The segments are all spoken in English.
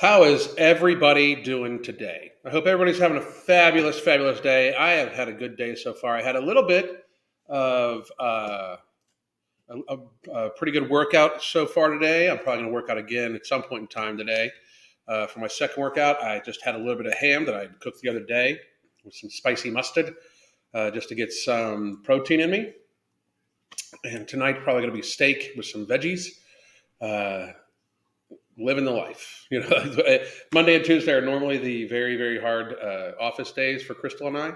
How is everybody doing today? I hope everybody's having a fabulous, fabulous day. I have had a good day so far. I had a little bit of a pretty good workout so far today. I'm probably going to work out again at some point in time today. For my second workout, I just had a little bit of ham that I cooked the other day with some spicy mustard just to get some protein in me. And tonight, probably going to be steak with some veggies. Uh, Living the life. Monday and Tuesday are normally the very, very hard office days for Crystal and I.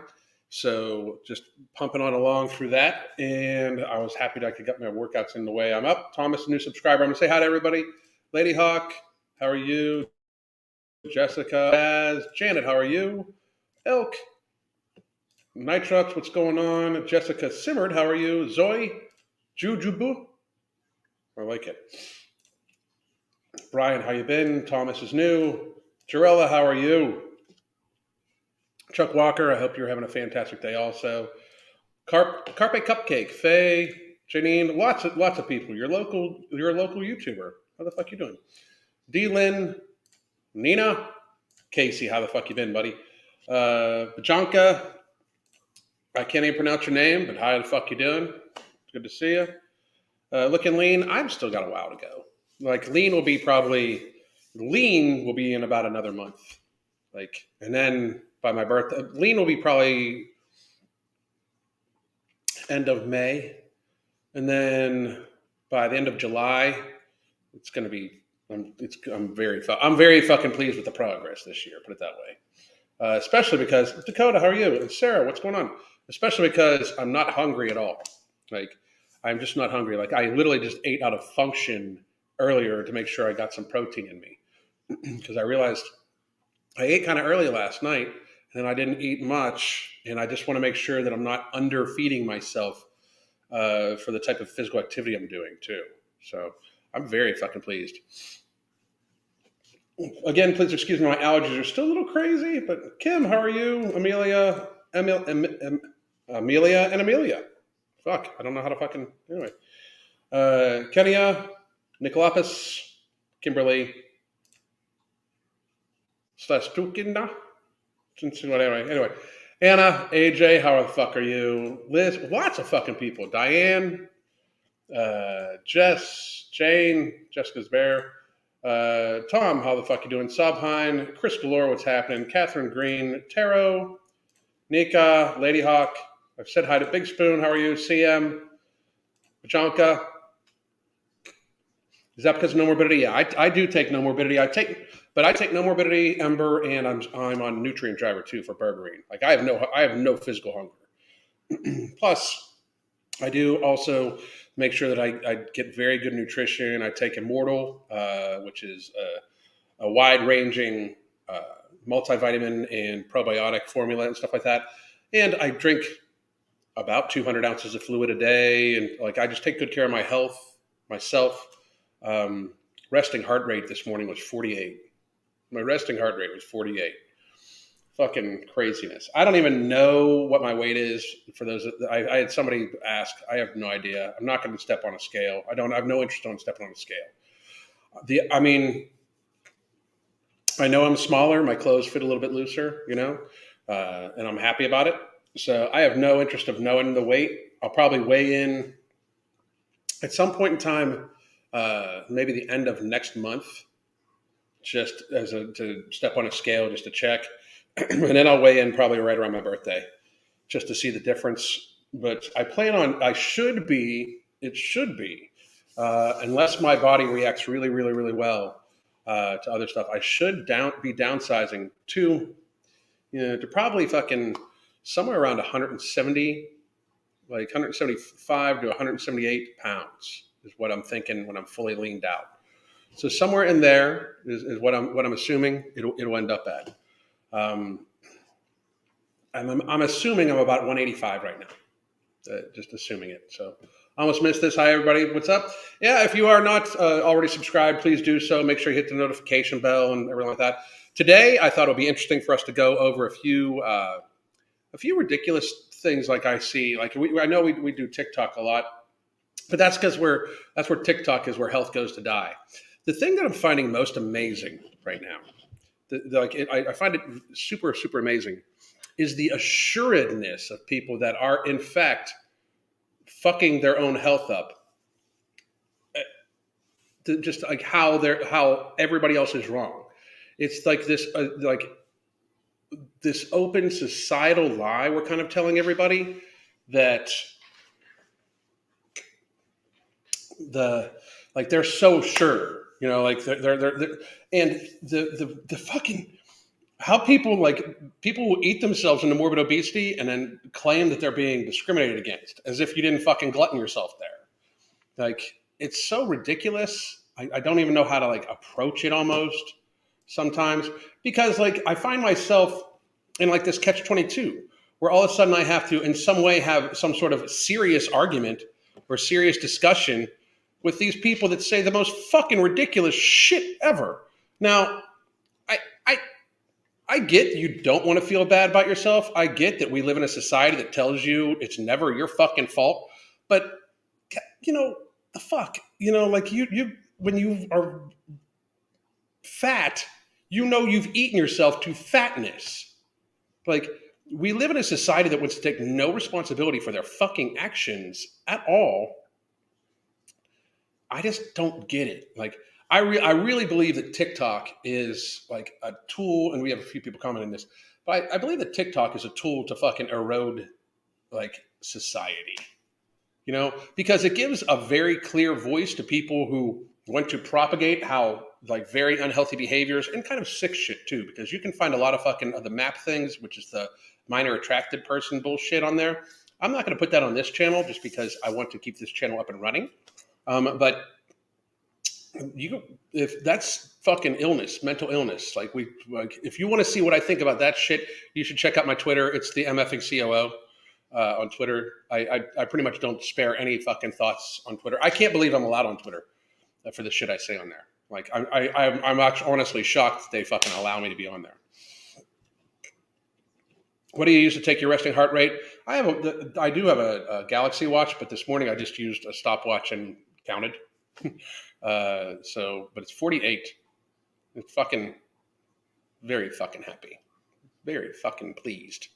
So just pumping on along through that. And I was happy that I could get my workouts in the way I'm up. Thomas, a new subscriber. I'm going to say hi to everybody. Lady Hawk, how are you? Jessica, Janet, how are you? Elk, Nitrox, what's going on? Jessica Simmered, how are you? Zoe, Jujubu, I like it. Brian, how you been? Thomas is new. Jarella, how are you? Chuck Walker, I hope you're having a fantastic day also. Carpe Cupcake, Faye, Janine, lots of people. You're a local YouTuber. How the fuck you doing? D Lynn, Nina, Casey, how the fuck you been, buddy? Bajanka, I can't even pronounce your name, but how the fuck you doing? Good to see you. Looking lean, I've still got a while to go. Like lean will be in about another month. And then by my birthday, lean will be probably end of May. And then by the end of July, it's going to be, I'm very fucking pleased with the progress this year, put it that way. Especially because, Dakota, how are you? And Sarah, what's going on? Especially because I'm not hungry at all. I'm just not hungry. I literally just ate out of function earlier to make sure I got some protein in me. Because I realized I ate kind of early last night and I didn't eat much. And I just want to make sure that I'm not underfeeding myself for the type of physical activity I'm doing too. So I'm very fucking pleased. Again, please excuse me, my allergies are still a little crazy, but Kim, how are you? Amelia, Amelia, and Amelia. Fuck, I don't know how to fucking, anyway. Kenya, Nicolapis, Kimberly, Slastukina. Anyway. Anna, AJ, how the fuck are you? Liz, lots of fucking people. Diane, Jess, Jane, Jessica's Bear, Tom, how the fuck you doing? Subhine, Chris Galore, what's happening? Catherine Green, Taro, Nika, Lady Hawk. I've said hi to Big Spoon. How are you? CM, Bajanka. Is that because of no morbidity? Yeah, I do take no morbidity. I take no morbidity, Ember, and I'm on nutrient driver too for berberine. I have no physical hunger. Plus, I do also make sure that I get very good nutrition. I take Immortal, which is a wide-ranging multivitamin and probiotic formula and stuff like that. And I drink about 200 ounces of fluid a day, and I just take good care of my health myself. Resting heart rate this morning was 48. My resting heart rate was 48. Fucking craziness. I don't even know what my weight is. For those, I had somebody ask. I have no idea. I'm not going to step on a scale. I have no interest in stepping on a scale. I know I'm smaller. My clothes fit a little bit looser, and I'm happy about it. So I have no interest of knowing the weight. I'll probably weigh in at some point in time, maybe the end of next month, just to step on a scale, just to check. And then I'll weigh in probably right around my birthday just to see the difference. But it should be, unless my body reacts really, really, really well to other stuff, I should be downsizing to probably fucking somewhere around 170, 175 to 178 pounds is what I'm thinking when I'm fully leaned out. So somewhere in there is what I'm assuming it'll end up at. I'm assuming I'm about 185 right now. Just assuming it. So I almost missed this. Hi, everybody. What's up? Yeah, if you are not already subscribed, please do so. Make sure you hit the notification bell and everything like that. Today, I thought it would be interesting for us to go over a few ridiculous things I see. I know we do TikTok a lot, but that's because that's where TikTok is where health goes to die. The thing that I'm finding most amazing right now, I find it super, super amazing, is the assuredness of people that are, in fact, fucking their own health up. Just like how everybody else is wrong. It's like this open societal lie we're kind of telling everybody that they're so sure, like they're and the fucking how people will eat themselves into morbid obesity and then claim that they're being discriminated against as if you didn't fucking glutton yourself there. Like, it's so ridiculous. I don't even know how to approach it almost sometimes, because I find myself in this catch-22 where all of a sudden I have to in some way have some sort of serious argument or serious discussion with these people that say the most fucking ridiculous shit ever. Now, I get you don't want to feel bad about yourself. I get that we live in a society that tells you it's never your fucking fault. But, the fuck? You when you are fat, you've eaten yourself to fatness. We live in a society that wants to take no responsibility for their fucking actions at all. I just don't get it. I really believe that TikTok is a tool, and we have a few people commenting this, but I believe that TikTok is a tool to fucking erode society, because it gives a very clear voice to people who want to propagate how very unhealthy behaviors and kind of sick shit too, because you can find a lot of fucking the MAP things, which is the minor attracted person bullshit on there. I'm not going to put that on this channel just because I want to keep this channel up and running. But if that's fucking illness, mental illness, if you want to see what I think about that shit, you should check out my Twitter. It's the MFing COO on Twitter. I pretty much don't spare any fucking thoughts on Twitter. I can't believe I'm allowed on Twitter for the shit I say on there. I'm actually honestly shocked that they fucking allow me to be on there. What do you use to take your resting heart rate? I do have a Galaxy watch, but this morning I just used a stopwatch and counted. But it's 48. It's fucking very fucking happy. Very fucking pleased.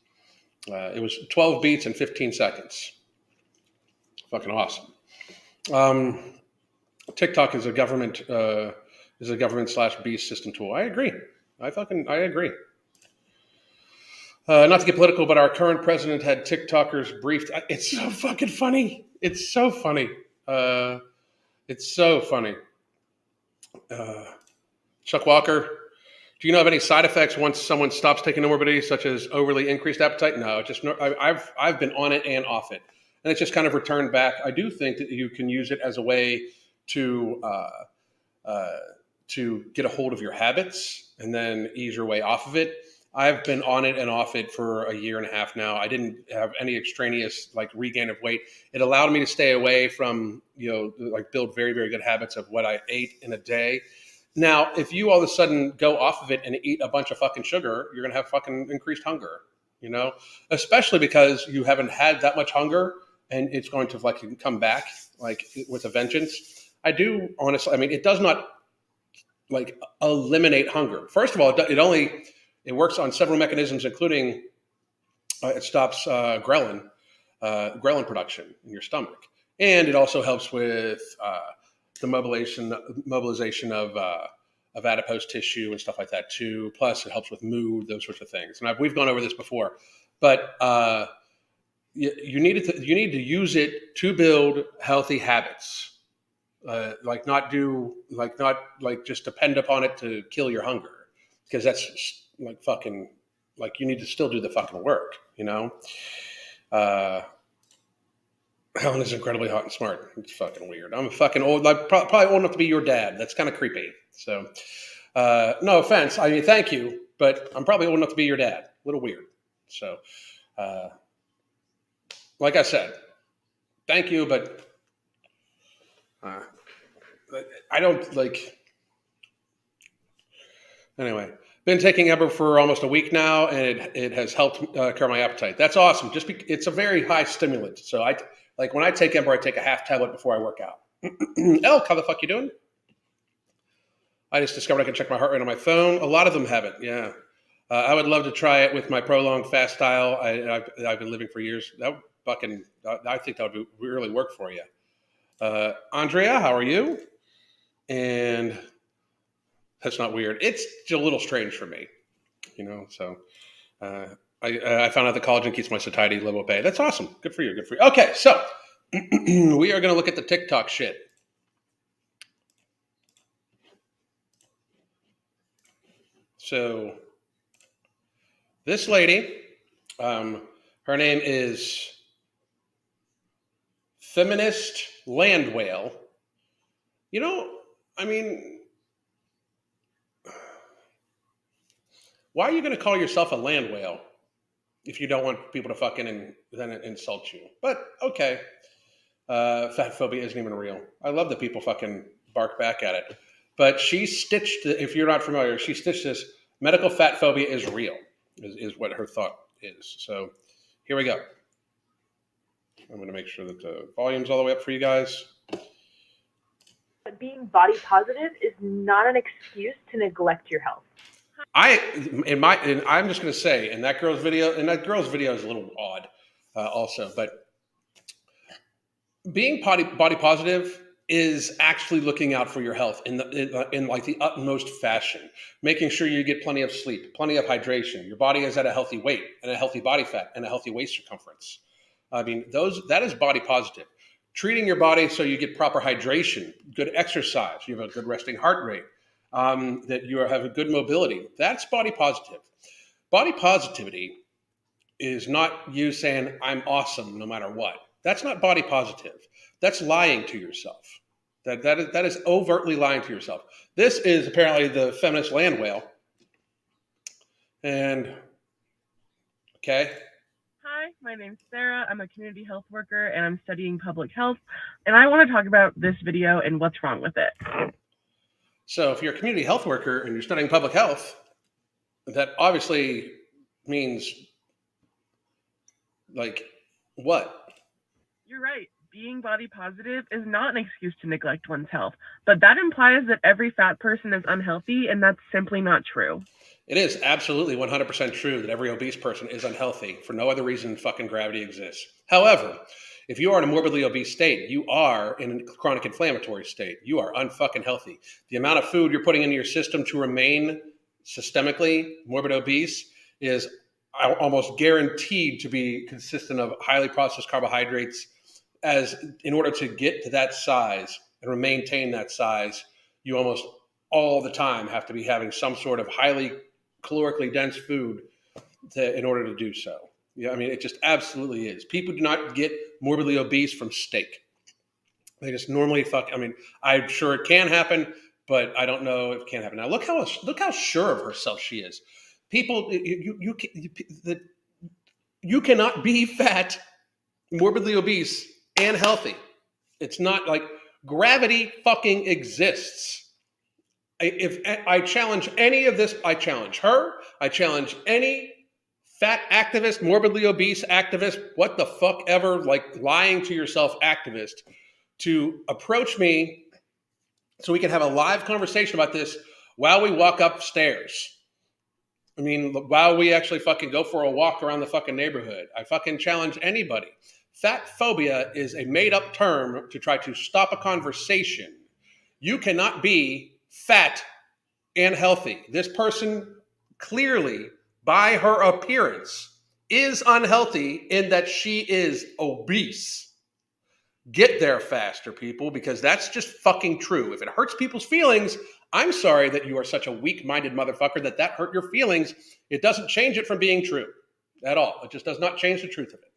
It was 12 beats in 15 seconds. Fucking awesome. TikTok is a government / beast system tool. I agree. I agree. Not to get political, but our current president had TikTokers briefed. It's so fucking funny. It's so funny. It's so funny. Chuck Walker, do you know of any side effects once someone stops taking Nomorbidity, such as overly increased appetite? No, I've been on it and off it, and it's just kind of returned back. I do think that you can use it as a way to get a hold of your habits and then ease your way off of it. I've been on it and off it for a year and a half now. I didn't have any extraneous regain of weight. It allowed me to stay away from, build very, very good habits of what I ate in a day. Now, if you all of a sudden go off of it and eat a bunch of fucking sugar, you're going to have fucking increased hunger, especially because you haven't had that much hunger and it's going to come back with a vengeance. I do honestly, it does not eliminate hunger. First of all, it works on several mechanisms, including it stops ghrelin production in your stomach. And it also helps with the mobilization of adipose tissue and stuff like that too. Plus, it helps with mood, those sorts of things. And we've gone over this before. But you need to use it to build healthy habits. Not just depend upon it to kill your hunger. Because that's you need to still do the fucking work, Helen is incredibly hot and smart. It's fucking weird. I'm fucking old, probably old enough to be your dad. That's kind of creepy. So, no offense. Thank you, but I'm probably old enough to be your dad. A little weird. So, like I said, thank you, but I don't anyway. Been taking Ember for almost a week now, and it has helped curb my appetite. That's awesome. It's a very high stimulant. So when I take Ember, I take a half tablet before I work out. Elk, how the fuck you doing? I just discovered I can check my heart rate on my phone. A lot of them have it. Yeah. I would love to try it with my prolonged fast style. I've been living for years. That would fucking, I think that would really work for you. Andrea, how are you? And that's not weird. It's a little strange for me, so I found out the collagen keeps my satiety level at bay. That's awesome. Good for you. Good for you. Okay, so we are going to look at the TikTok shit. So this lady, her name is Feminist Land Whale. I mean, why are you going to call yourself a land whale if you don't want people to fucking then insult you? But okay, fat phobia isn't even real. I love that people fucking bark back at it. But she stitched, if you're not familiar, she stitched this, medical fat phobia is real, is what her thought is. So here we go. I'm going to make sure that the volume's all the way up for you guys. Being body positive is not an excuse to neglect your health. I'm just going to say, in that girl's video is a little odd also, but being body positive is actually looking out for your health in like the utmost fashion, making sure you get plenty of sleep, plenty of hydration, your body is at a healthy weight and a healthy body fat and a healthy waist circumference. I mean, that is body positive. Treating your body so you get proper hydration, good exercise, you have a good resting heart rate, that you have a good mobility. That's body positive. Body positivity is not you saying, I'm awesome no matter what. That's not body positive. That's lying to yourself. That is overtly lying to yourself. This is apparently the feminist land whale. And, okay. Hi, my name's Sarah. I'm a community health worker and I'm studying public health. And I want to talk about this video and what's wrong with it. So if you're a community health worker and you're studying public health, that obviously means like what? You're right. Being body positive is not an excuse to neglect one's health, but that implies that every fat person is unhealthy, and that's simply not true. It is absolutely 100% true that every obese person is unhealthy for no other reason fucking gravity exists. However, if you are in a morbidly obese state, you are in a chronic inflammatory state. You are unfucking healthy. The amount of food you're putting into your system to remain systemically morbid obese is almost guaranteed to be consistent of highly processed carbohydrates. As in order to get to that size and maintain that size, you almost all the time have to be having some sort of highly calorically dense food in order to do so. Yeah, I mean, it just absolutely is. People do not get morbidly obese from steak. They just normally I'm sure it can happen, but I don't know if it can happen. Now look how sure of herself she is. People, you cannot be fat, morbidly obese, and healthy. It's not like gravity fucking exists. If I challenge any of this, I challenge her. I challenge any fat activist, morbidly obese activist, what the fuck ever, like lying to yourself activist, to approach me so we can have a live conversation about this while we walk upstairs. I mean, while we actually fucking go for a walk around the fucking neighborhood. I fucking challenge anybody. Fat phobia is a made-up term to try to stop a conversation. You cannot be fat and healthy. This person clearly, by her appearance, is unhealthy in that she is obese. Get there faster, people, because that's just fucking true. If it hurts people's feelings, I'm sorry that you are such a weak-minded motherfucker that hurt your feelings. It doesn't change it from being true at all. It just does not change the truth of it.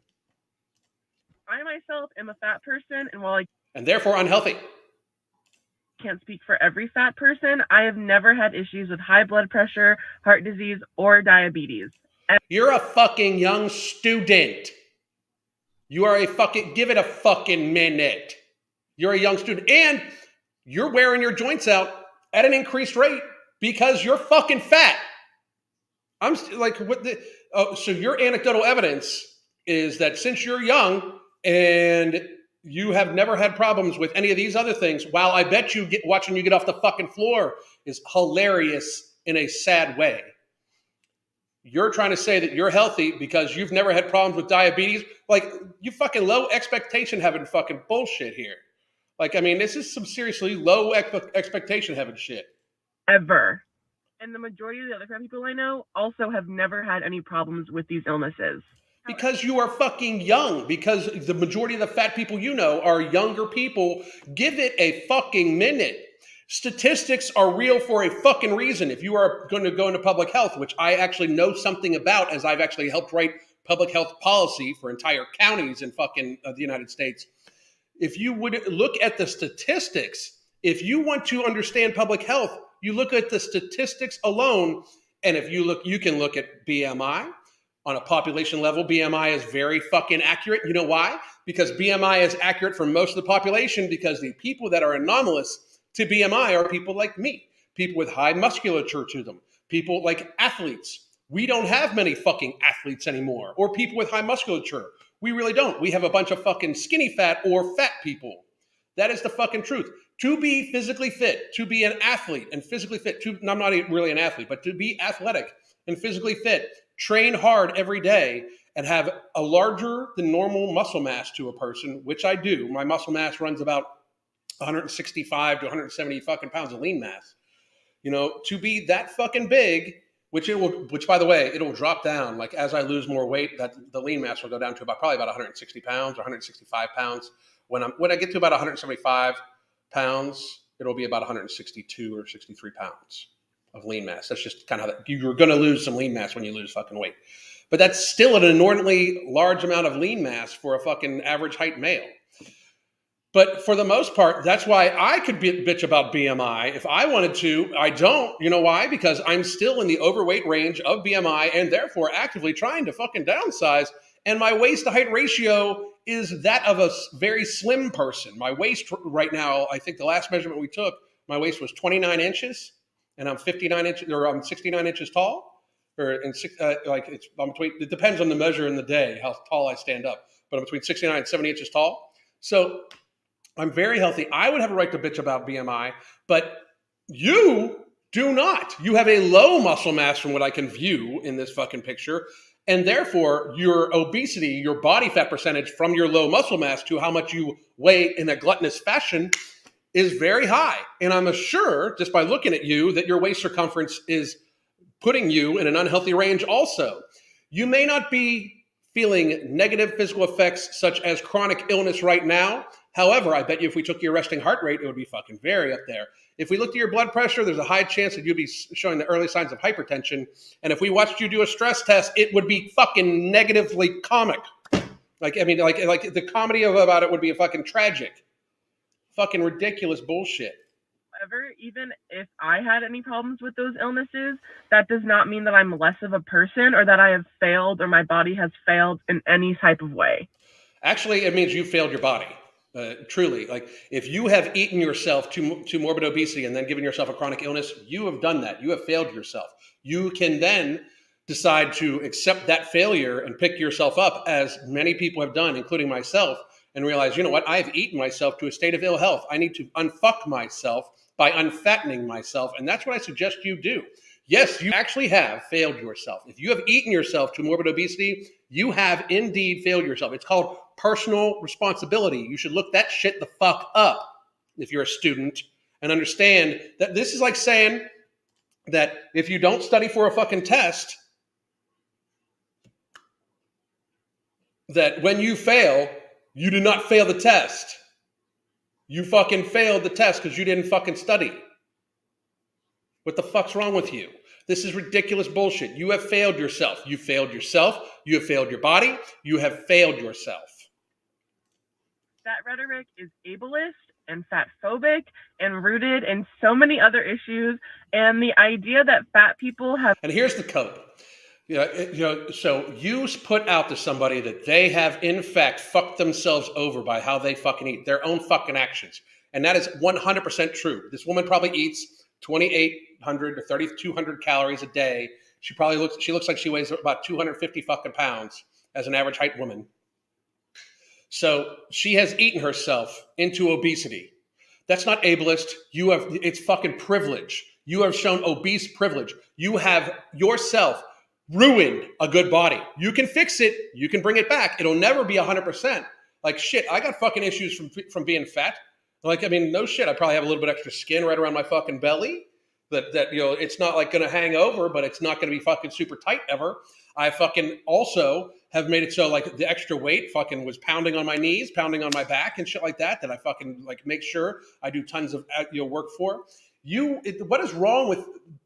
I myself am a fat person, and therefore unhealthy. Can't speak for every fat person. I have never had issues with high blood pressure, heart disease, or diabetes. You're a fucking young student. You are give it a fucking minute. You're a young student and you're wearing your joints out at an increased rate because you're fucking fat. I'm like, so your anecdotal evidence is that since you're young and you have never had problems with any of these other things. While I bet you watching you get off the fucking floor is hilarious in a sad way. You're trying to say that you're healthy because you've never had problems with diabetes. Like, you fucking low expectation having fucking bullshit here. Like, I mean, this is some seriously low expectation having shit. Ever. And the majority of the other fat people I know also have never had any problems with these illnesses. Because you are fucking young. Because the majority of the fat people you know are younger people. Give it a fucking minute. Statistics are real for a fucking reason. If you are going to go into public health, which I actually know something about, as I've actually helped write public health policy for entire counties in fucking the United States. If you would look at the statistics, if you want to understand public health, you look at the statistics alone. And if you look, you can look at BMI. On a population level, BMI is very fucking accurate. You know why? Because BMI is accurate for most of the population, because the people that are anomalous to BMI are people like me, people with high musculature to them, people like athletes. We don't have many fucking athletes anymore, or people with high musculature. We really don't. We have a bunch of fucking skinny fat or fat people. That is the fucking truth. To be physically fit, to be an athlete and physically fit, I'm not really an athlete, but to be athletic and physically fit, train hard every day, and have a larger than normal muscle mass to a person, which I do. My muscle mass runs about 165 to 170 fucking pounds of lean mass. You know, to be that fucking big, which by the way, it'll drop down. Like, as I lose more weight, that the lean mass will go down to probably about 160 pounds or 165 pounds. When I get to about 175 pounds, it'll be about 162 or 63 pounds of lean mass. That's just kind of how you're going to lose some lean mass when you lose fucking weight. But that's still an inordinately large amount of lean mass for a fucking average height male. But for the most part, that's why I could bitch about BMI if I wanted to. I don't. You know why? Because I'm still in the overweight range of BMI and therefore actively trying to fucking downsize. And my waist to height ratio is that of a very slim person. My waist right now, I think the last measurement we took, my waist was 29 inches. And I'm 59 inches, or I'm 69 inches tall, it depends on the measure in the day, how tall I stand up, but I'm between 69 and 70 inches tall. So I'm very healthy. I would have a right to bitch about BMI, but you do not. You have a low muscle mass from what I can view in this fucking picture. And therefore, your obesity, your body fat percentage from your low muscle mass to how much you weigh in a gluttonous fashion is very high. And I'm sure, just by looking at you, that your waist circumference is putting you in an unhealthy range also. You may not be feeling negative physical effects such as chronic illness right now. However, I bet you if we took your resting heart rate, it would be fucking very up there. If we looked at your blood pressure, there's a high chance that you'd be showing the early signs of hypertension. And if we watched you do a stress test, it would be fucking negatively comic. Like the comedy about it would be a fucking tragic. Fucking ridiculous bullshit. However, even if I had any problems with those illnesses, that does not mean that I'm less of a person or that I have failed or my body has failed in any type of way. Actually, it means you failed your body. Truly. Like, if you have eaten yourself to morbid obesity and then given yourself a chronic illness, you have done that. You have failed yourself. You can then decide to accept that failure and pick yourself up, as many people have done, including myself, and realize, you know what, I've eaten myself to a state of ill health. I need to unfuck myself by unfattening myself. And that's what I suggest you do. Yes, you actually have failed yourself. If you have eaten yourself to morbid obesity, you have indeed failed yourself. It's called personal responsibility. You should look that shit the fuck up if you're a student and understand that this is like saying that if you don't study for a fucking test, that when you fail, you do not fail the test. You fucking failed the test because you didn't fucking study. What the fuck's wrong with you? This is ridiculous bullshit. You have failed yourself. You failed yourself. You have failed your body. You have failed yourself. That rhetoric is ableist and fat phobic and rooted in so many other issues. And the idea that fat people have... And here's the cope. So you put out to somebody that they have in fact fucked themselves over by how they fucking eat, their own fucking actions. And that is 100% true. This woman probably eats 2,800 to 3,200 calories a day. She looks like she weighs about 250 fucking pounds as an average height woman. So she has eaten herself into obesity. That's not ableist. It's fucking privilege. You have shown obese privilege. You have yourself ruined a good body. You can fix it. You can bring it back. It'll never be 100%. Like shit, I got fucking issues from being fat. Like, I mean, no shit. I probably have a little bit extra skin right around my fucking belly. That it's not like gonna hang over, but it's not gonna be fucking super tight ever. I fucking also have made it so like the extra weight fucking was pounding on my knees, pounding on my back and shit like that. That I fucking like make sure I do tons of work for. What is wrong with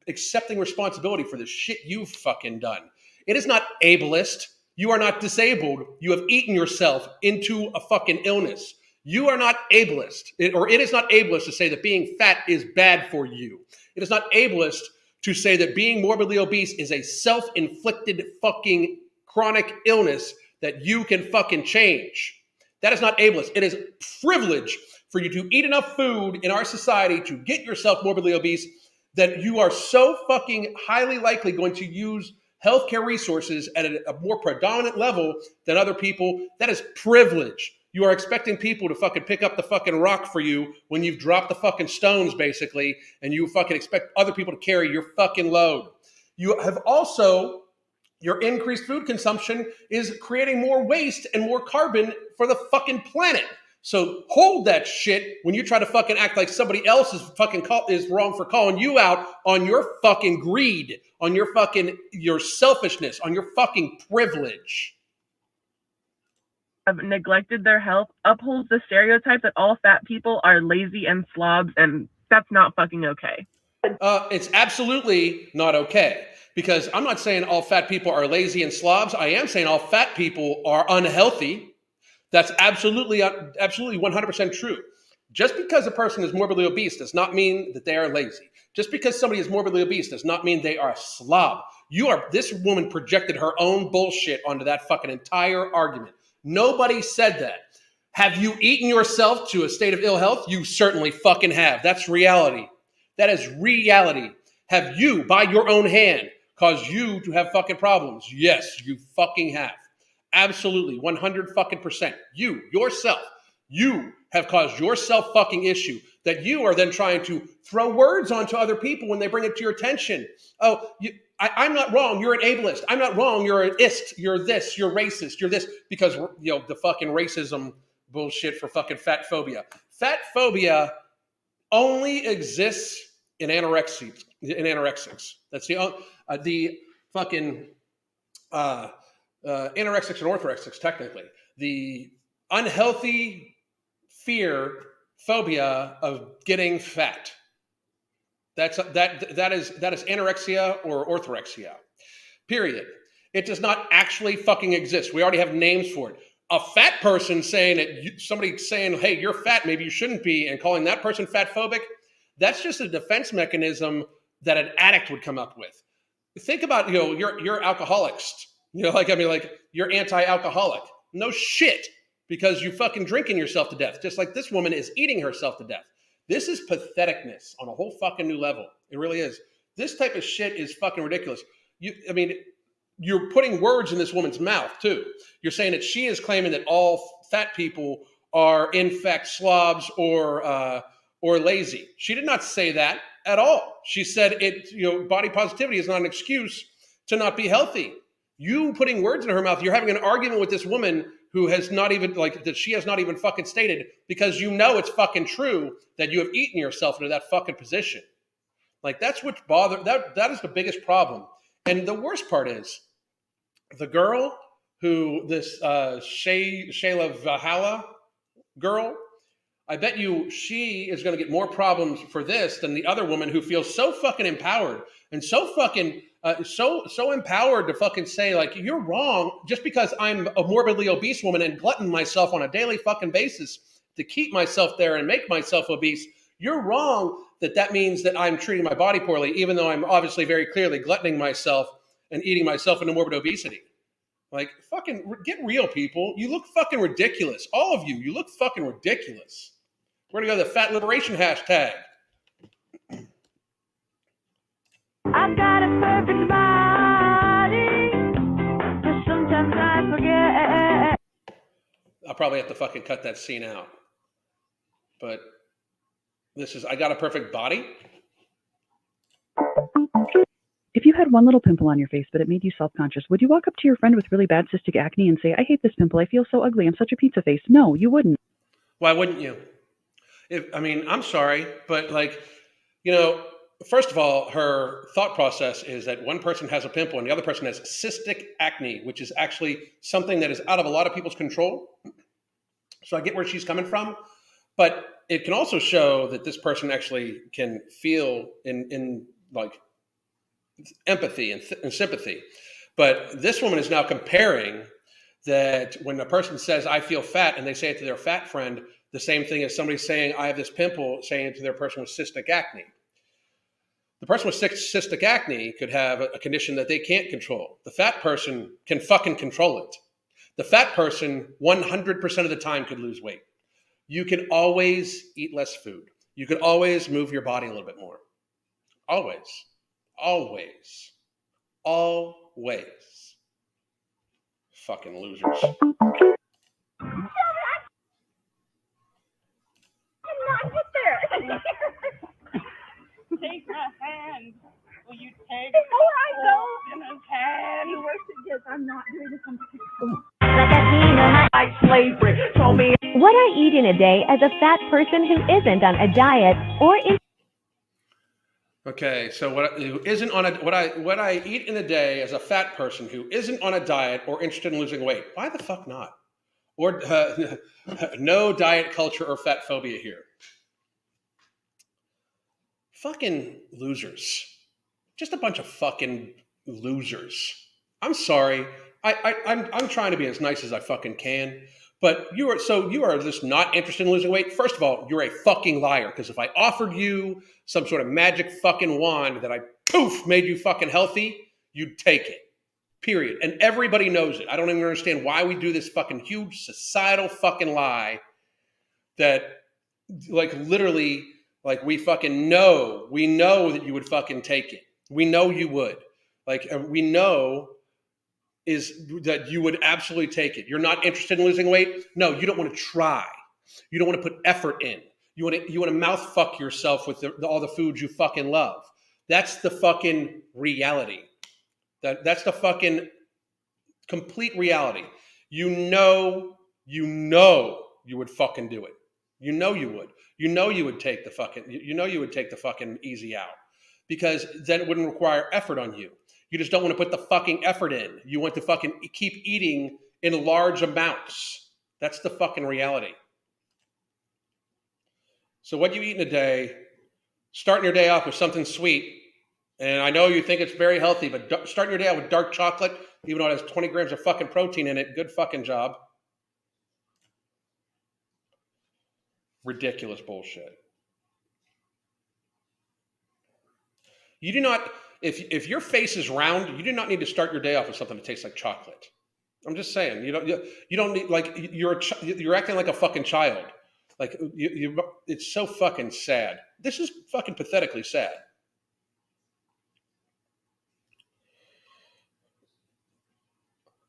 accepting responsibility for the shit you've fucking done? It is not ableist. You are not disabled. You have eaten yourself into a fucking illness. You are not ableist, it is not ableist to say that being fat is bad for you. It is not ableist to say that being morbidly obese is a self-inflicted fucking chronic illness that you can fucking change. That is not ableist. It is privilege for you to eat enough food in our society to get yourself morbidly obese that you are so fucking highly likely going to use healthcare resources at a more predominant level than other people. That is privilege. You are expecting people to fucking pick up the fucking rock for you when you've dropped the fucking stones, basically, and you fucking expect other people to carry your fucking load. You have also, your increased food consumption is creating more waste and more carbon for the fucking planet. So hold that shit when you try to fucking act like somebody else is wrong for calling you out on your fucking greed, on your selfishness, on your fucking privilege. Have neglected their health upholds the stereotype that all fat people are lazy and slobs, and that's not fucking okay. It's absolutely not okay, because I'm not saying all fat people are lazy and slobs. I am saying all fat people are unhealthy. That's absolutely 100% true. Just because a person is morbidly obese does not mean that they are lazy. Just because somebody is morbidly obese does not mean they are a slob. This woman projected her own bullshit onto that fucking entire argument. Nobody said that. Have you eaten yourself to a state of ill health? You certainly fucking have. That's reality. That is reality. Have you, by your own hand, caused you to have fucking problems? Yes, you fucking have. Absolutely, 100 fucking percent. You, yourself, you have caused yourself fucking issue that you are then trying to throw words onto other people when they bring it to your attention. Oh, I'm not wrong. You're an ableist. I'm not wrong. You're an ist. You're this. You're racist. You're this. Because, the fucking racism bullshit for fucking fat phobia. Fat phobia only exists in anorexics. That's the fucking anorexics and orthorexics, technically. The unhealthy phobia of getting fat. That is anorexia or orthorexia. Period. It does not actually fucking exist. We already have names for it. A fat person somebody saying, hey, you're fat, maybe you shouldn't be, and calling that person fat phobic, that's just a defense mechanism that an addict would come up with. Think about, you're alcoholics. You're anti-alcoholic. No shit, because you fucking drinking yourself to death, just like this woman is eating herself to death. This is patheticness on a whole fucking new level. It really is. This type of shit is fucking ridiculous. You're putting words in this woman's mouth, too. You're saying that she is claiming that all fat people are, in fact, slobs or lazy. She did not say that at all. She said body positivity is not an excuse to not be healthy. You putting words in her mouth, you're having an argument with this woman who has not even, that she has not even fucking stated, because it's fucking true that you have eaten yourself into that fucking position. That's what that is the biggest problem. And the worst part is, the girl who, this Shayla Valhalla girl, I bet you she is going to get more problems for this than the other woman who feels so fucking empowered and so fucking so empowered to fucking say, you're wrong just because I'm a morbidly obese woman and glutton myself on a daily fucking basis to keep myself there and make myself obese. You're wrong that means that I'm treating my body poorly, even though I'm obviously very clearly gluttoning myself and eating myself into morbid obesity. Fucking get real, people. You look fucking ridiculous. All of you, you look fucking ridiculous. We're going to go to the fat liberation hashtag. I've got a perfect body, but sometimes I forget. A probably have to fucking cut that scene out. But I got a perfect body. If you had one little pimple on your face, but it made you self-conscious, would you walk up to your friend with really bad cystic acne and say, I hate this pimple, I feel so ugly, I'm such a pizza face? No, you wouldn't. Why wouldn't you? I'm sorry, but first of all, her thought process is that one person has a pimple and the other person has cystic acne, which is actually something that is out of a lot of people's control. So I get where she's coming from, but it can also show that this person actually can feel in like empathy and sympathy. But this woman is now comparing that when a person says, I feel fat, and they say it to their fat friend, the same thing as somebody saying, I have this pimple, saying it to their person with cystic acne. The person with cystic acne could have a condition that they can't control. The fat person can fucking control it. The fat person 100% of the time could lose weight. You can always eat less food. You can always move your body a little bit more. Always. Always. Always. Fucking losers. Take my hand. Will you take Before I go, in his hand? you worship this. I'm not doing this. Like a demon, like slavery. Told me what I eat in a day as a fat person who isn't on a diet or is. Okay, so what I eat in a day as a fat person who isn't on a diet or interested in losing weight? Why the fuck not? Or no diet culture or fat phobia here. Fucking losers. Just a bunch of fucking losers. I'm sorry. I'm trying to be as nice as I fucking can. But you are just not interested in losing weight. First of all, you're a fucking liar. Because if I offered you some sort of magic fucking wand that I poof made you fucking healthy, you'd take it. Period. And everybody knows it. I don't even understand why we do this fucking huge societal fucking lie that like literally like we fucking know. We know that you would fucking take it. We know you would. Like we know is that you would absolutely take it. You're not interested in losing weight? No, you don't want to try. You don't want to put effort in. You want to mouth fuck yourself with all the foods you fucking love. That's the fucking reality. That's the fucking complete reality. You know you would fucking do it. You know you would. You know you would take the fucking easy out. Because then it wouldn't require effort on you. You just don't want to put the fucking effort in. You want to fucking keep eating in large amounts. That's the fucking reality. So what you eat in a day, starting your day off with something sweet, and I know you think it's very healthy, but starting your day out with dark chocolate, even though it has 20 grams of fucking protein in it, good fucking job. Ridiculous bullshit. You do not, if your face is round, you do not need to start your day off with something that tastes like chocolate. I'm just saying, you don't need, like, you're acting like a fucking child. Like, it's so fucking sad. This is fucking pathetically sad.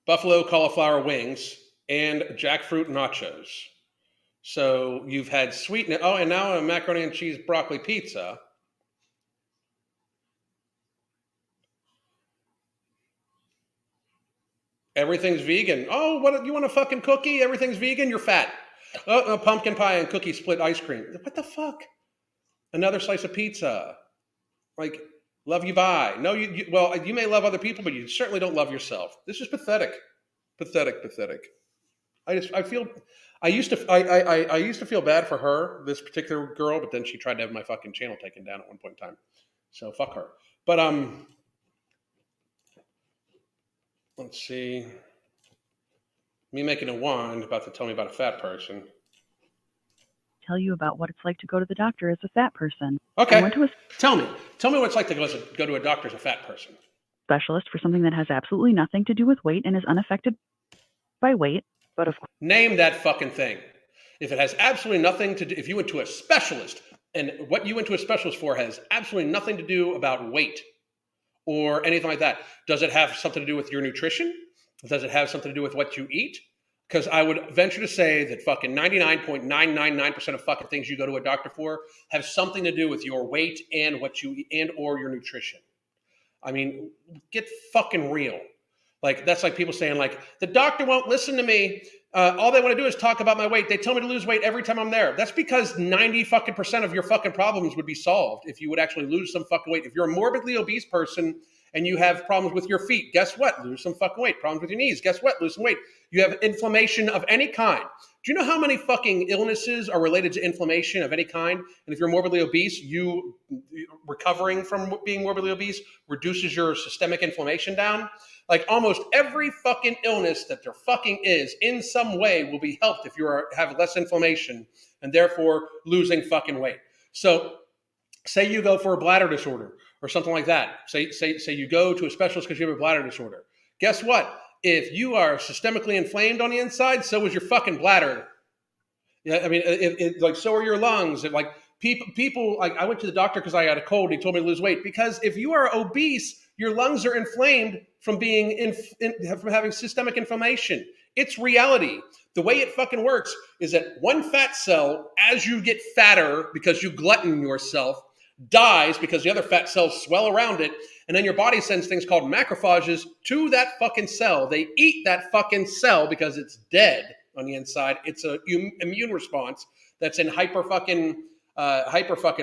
Buffalo cauliflower wings and jackfruit nachos. So you've had sweetness. Oh, and now a macaroni and cheese broccoli pizza. Everything's vegan. Oh, what, you want a fucking cookie? Everything's vegan? You're fat. Oh, pumpkin pie and cookie split ice cream. What the fuck? Another slice of pizza. Like, love you, bye. No, you may love other people, but you certainly don't love yourself. This is pathetic. Pathetic. I used to feel bad for her, this particular girl, but then she tried to have my fucking channel taken down at one point in time. So fuck her. But let's see. Me making a wand about to tell me about a fat person. Tell you about what it's like to go to the doctor as a fat person. Okay. I went to a Tell me what it's like to go to a doctor as a fat person. specialist for something that has absolutely nothing to do with weight and is unaffected by weight, but of course. Name that fucking thing. If it has absolutely nothing to do, if you went to a specialist and what you went to a specialist for has absolutely nothing to do about weight or anything like that, does it have something to do with your nutrition? Does it have something to do with what you eat? because I would venture to say that fucking 99.999% of fucking things you go to a doctor for have something to do with your weight and what you eat and or your nutrition. I mean, get fucking real. Like, that's like people saying, like, the doctor won't listen to me. All they want to do is talk about my weight. They tell me to lose weight every time I'm there. That's because 90 fucking percent of your fucking problems would be solved if you would actually lose some fucking weight. If you're a morbidly obese person and you have problems with your feet, guess what? Lose some fucking weight. Problems with your knees, guess what? Lose some weight. You have inflammation of any kind. Do you know how many fucking illnesses are related to inflammation of any kind? And if you're morbidly obese, you recovering from being morbidly obese reduces your systemic inflammation down. Like, almost every fucking illness that there fucking is in some way will be helped if you have less inflammation and therefore losing fucking weight. So say you go for a bladder disorder or something like that. Say you go to a specialist because you have a bladder disorder. Guess what? If you are systemically inflamed on the inside, so is your fucking bladder. Yeah, I mean, like, so are your lungs. Like, people, like, I went to the doctor because I had a cold. He told me to lose weight because if you are obese, your lungs are inflamed from being from having systemic inflammation. It's reality. The way it fucking works is that one fat cell, as you get fatter because you glutton yourself, dies because the other fat cells swell around it, and then your body sends things called macrophages to that fucking cell. They eat that fucking cell because it's dead on the inside. It's a immune response that's in hyper fucking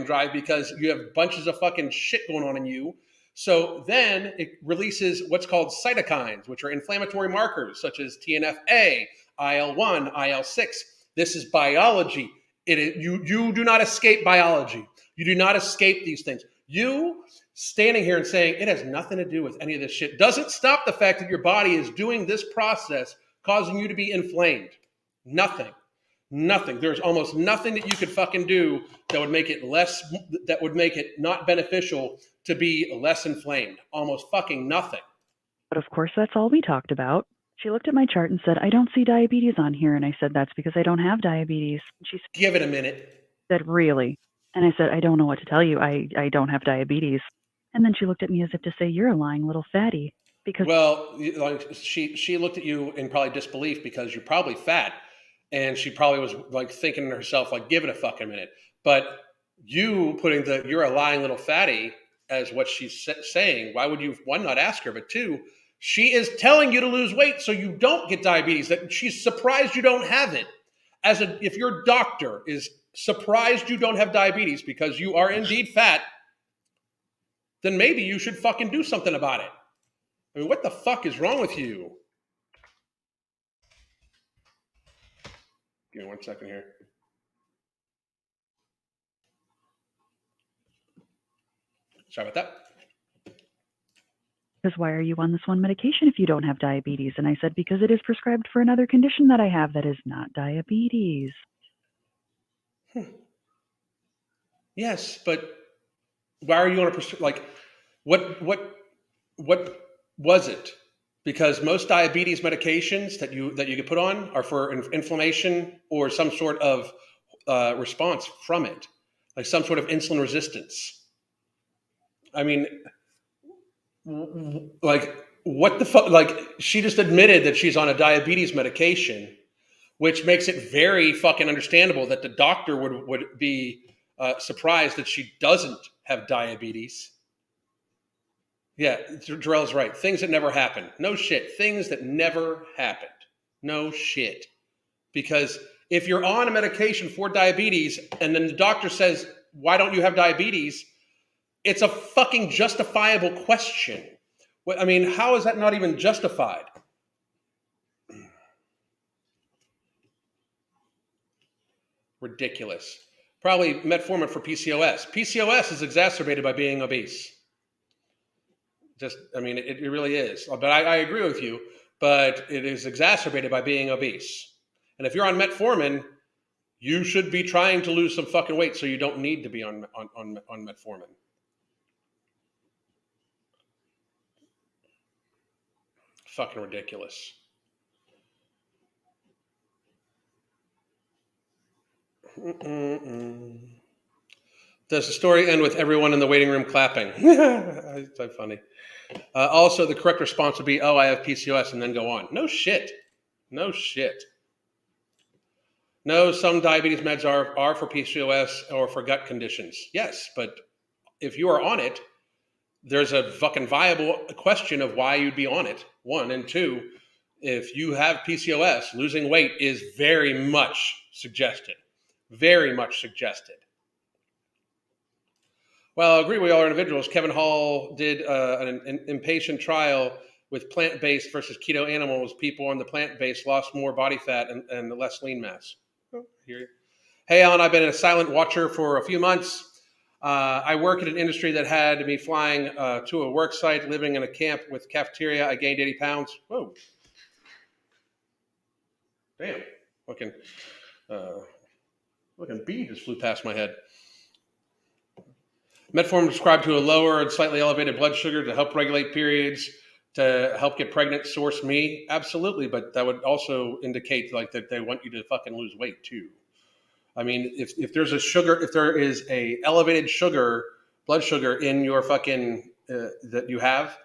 drive because you have bunches of fucking shit going on in you. So then it releases what's called cytokines, which are inflammatory markers such as TNF-A, IL-1, IL-6. This is biology. You do not escape biology. You do not escape these things. You standing here and saying it has nothing to do with any of this shit doesn't stop the fact that your body is doing this process causing you to be inflamed. Nothing. There's almost nothing that you could fucking do that would make it not beneficial to be less inflamed. Almost fucking nothing. But of course, that's all we talked about. She looked at my chart and said, I don't see diabetes on here. And I said, that's because I don't have diabetes. She Give it a minute. said, really? And I said, I don't know what to tell you. I don't have diabetes. And then she looked at me as if to say, you're a lying little fatty. Because, well, like, she looked at you in probably disbelief because you're probably fat. And she probably was like thinking to herself, like, give it a fucking minute. But you putting you're a lying little fatty as what she's saying, why would you, one, not ask her, but two, she is telling you to lose weight so you don't get diabetes. That she's surprised you don't have it. If your doctor is surprised you don't have diabetes because you are indeed fat, then maybe you should fucking do something about it. I mean, what the fuck is wrong with you? Give me 1 second here. Sorry about that. because why are you on this one medication if you don't have diabetes? And I said, because it is prescribed for another condition that I have that is not diabetes. Yes, but why are you on a like? What was it? Because most diabetes medications that you get put on are for inflammation or some sort of response from it, like some sort of insulin resistance. I mean, like, what the fuck? Like, she just admitted that she's on a diabetes medication, which makes it very fucking understandable that the doctor would be surprised that she doesn't have diabetes. Yeah, Jarrell's right. Things that never happened. No shit. Things that never happened. No shit. Because if you're on a medication for diabetes and then the doctor says, why don't you have diabetes? It's a fucking justifiable question. I mean, how is that not even justified? Ridiculous. Probably metformin for PCOS. PCOS is exacerbated by being obese. I mean, it really is. But I agree with you, but it is exacerbated by being obese. And if you're on metformin, you should be trying to lose some fucking weight so you don't need to be on metformin. Fucking ridiculous. Does the story end with everyone in the waiting room clapping? It's so funny. Also, the correct response would be, oh, I have PCOS, and then go on. No shit. No shit. No, some diabetes meds are for PCOS or for gut conditions. Yes, but if you are on it, there's a fucking viable question of why you'd be on it. One, and two, if you have PCOS, losing weight is very much suggested. Very much suggested. Well, I agree we all are individuals. Kevin Hall did an inpatient trial with plant-based versus keto animals. People on the plant-based lost more body fat and less lean mass. Oh, hear you. Hey, Alan, I've been a silent watcher for a few months. I work in an industry that had me flying to a work site, living in a camp with cafeteria. I gained 80 pounds. Whoa. Damn. Fucking bee just flew past my head. Metformin prescribed to a lower and slightly elevated blood sugar to help regulate periods, to help get pregnant. Source me, absolutely, but that would also indicate like that they want you to fucking lose weight too. I mean, if there is a elevated blood sugar in your fucking that you have,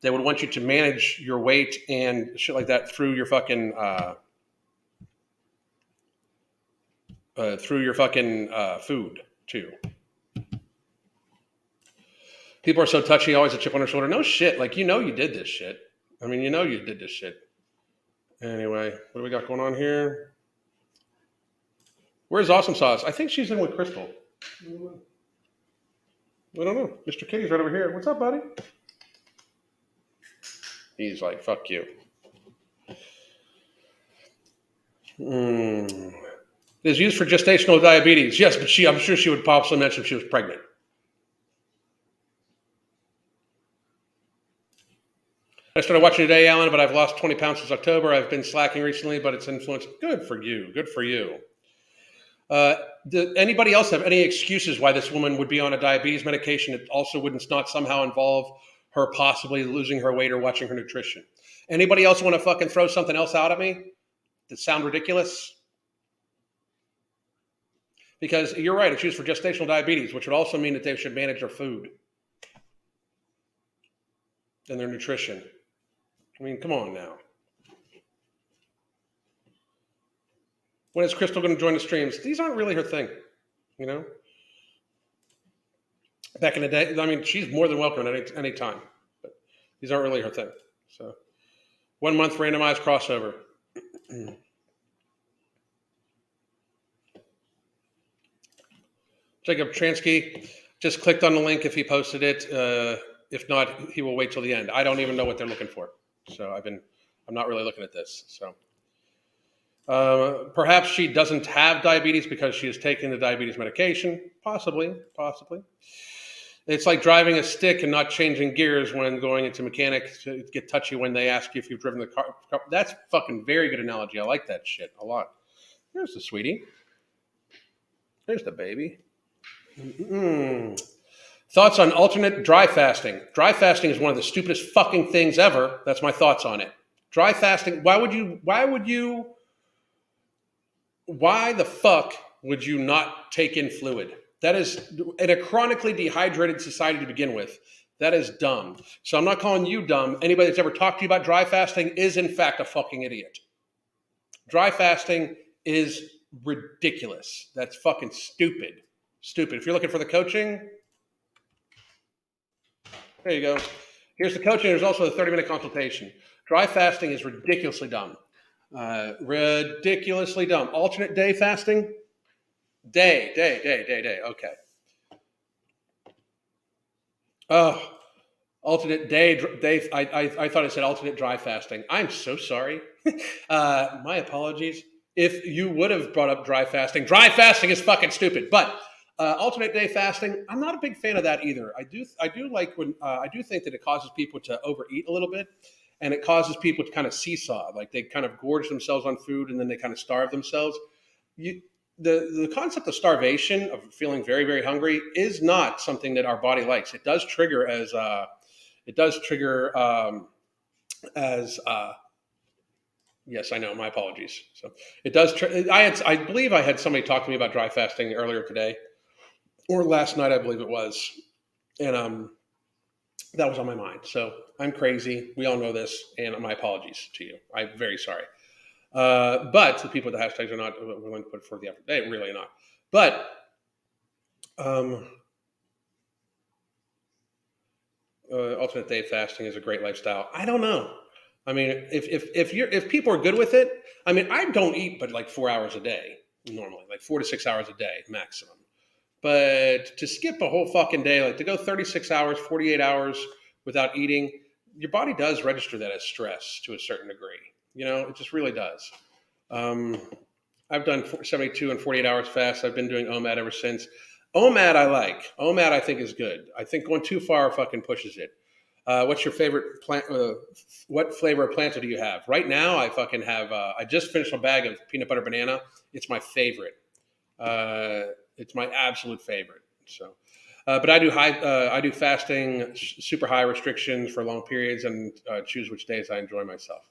they would want you to manage your weight and shit like that through your fucking food too. People are so touchy, always a chip on their shoulder. No shit. Like, you did this shit. I mean, you did this shit. Anyway, what do we got going on here? Where's Awesome Sauce? I think she's in with Crystal. I don't know. Mr. Kitty's right over here. What's up, buddy? He's like, fuck you. It is used for gestational diabetes. Yes, but I'm sure she would possibly mention if she was pregnant. I started watching today, Alan, but I've lost 20 pounds since October. I've been slacking recently, but it's influenced. Good for you. Good for you. Anybody else have any excuses why this woman would be on a diabetes medication? It also would not somehow involve her possibly losing her weight or watching her nutrition. Anybody else want to fucking throw something else out at me that sound ridiculous? Because you're right, it's used for gestational diabetes, which would also mean that they should manage their food and their nutrition. I mean, come on now. When is Crystal going to join the streams? These aren't really her thing, Back in the day, I mean, she's more than welcome at any time, but these aren't really her thing. So, 1 month randomized crossover. Jacob Transky just clicked on the link if he posted it. If not, he will wait till the end. I don't even know what they're looking for. So I'm not really looking at this. So perhaps she doesn't have diabetes because she is taking the diabetes medication. Possibly. It's like driving a stick and not changing gears when going into mechanic to get touchy when they ask you if you've driven the car. That's fucking very good analogy. I like that shit a lot. There's the sweetie. There's the baby. Thoughts on alternate dry fasting. Dry fasting is one of the stupidest fucking things ever. That's my thoughts on it. Dry fasting, why the fuck would you not take in fluid? That is, in a chronically dehydrated society to begin with, that is dumb. So I'm not calling you dumb. Anybody that's ever talked to you about dry fasting is in fact a fucking idiot. Dry fasting is ridiculous. That's fucking stupid. Stupid. If you're looking for the coaching, there you go. Here's the coaching. There's also the 30-minute consultation. Dry fasting is ridiculously dumb. Ridiculously dumb. Alternate day fasting? Day. Okay. Oh, alternate day. I thought it said alternate dry fasting. I'm so sorry. My apologies. If you would have brought up dry fasting is fucking stupid. But alternate day fasting, I'm not a big fan of that either. I do like when I do think that it causes people to overeat a little bit, and it causes people to kind of seesaw, like they kind of gorge themselves on food and then they kind of starve themselves. The concept of starvation, of feeling very, very hungry, is not something that our body likes. It does trigger yes, I know. My apologies. So it does. I believe I had somebody talk to me about dry fasting earlier today, or last night, I believe it was, and that was on my mind. So I'm crazy. We all know this, and my apologies to you. I'm very sorry. But the people with the hashtags are not willing to put forth the effort. They really are not. But alternate day fasting is a great lifestyle. I don't know. I mean, if people are good with it, I mean, I don't eat but like 4 hours a day normally, like 4 to 6 hours a day maximum. But to skip a whole fucking day, like to go 36 hours, 48 hours without eating, your body does register that as stress to a certain degree. You know, it just really does. Um, I've done 72 and 48 hours fast. I've been doing OMAD ever since. OMAD I like. OMAD I think is good. I think going too far fucking pushes it. What's your favorite plant? What flavor of Planta do you have? Right now, I fucking have. I just finished a bag of peanut butter banana. It's my favorite. It's my absolute favorite. So, but I do I do fasting, super high restrictions for long periods, and choose which days I enjoy myself.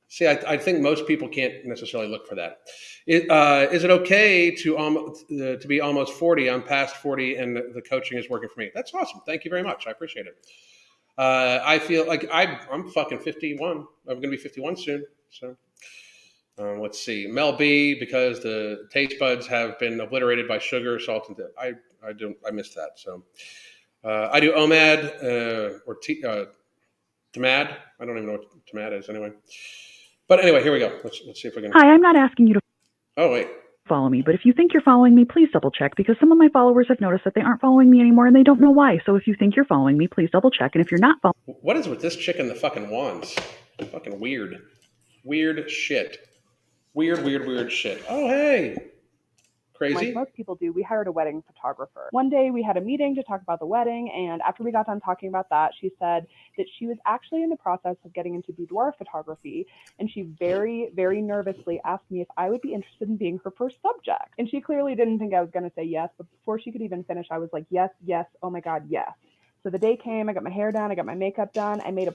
See, I think most people can't necessarily look for that. Is it okay to be almost 40? I'm past 40, and the coaching is working for me. That's awesome. Thank you very much. I appreciate it. I feel like I'm fucking 51. I'm going to be 51 soon. So let's see. Mel B, because the taste buds have been obliterated by sugar, salt, and I missed that. So I do OMAD or TMAD. I don't even know what TMAD is anyway. But anyway, here we go. Let's see if we can. Hi, I'm not asking you to Oh wait. follow me, but if you think you're following me, please double check, because some of my followers have noticed that they aren't following me anymore and they don't know why. So if you think you're following me, please double check. And if you're not following, What is with this chick and the fucking wands? Fucking weird. Weird shit. Weird shit. Oh hey. Crazy. Like most people do, we hired a wedding photographer. One day we had a meeting to talk about the wedding, and after we got done talking about that, she said that she was actually in the process of getting into boudoir photography, and she very, very nervously asked me if I would be interested in being her first subject. And she clearly didn't think I was going to say yes, but before she could even finish, I was like, yes, oh my God, yes. So the day came, I got my hair done, I got my makeup done, I made a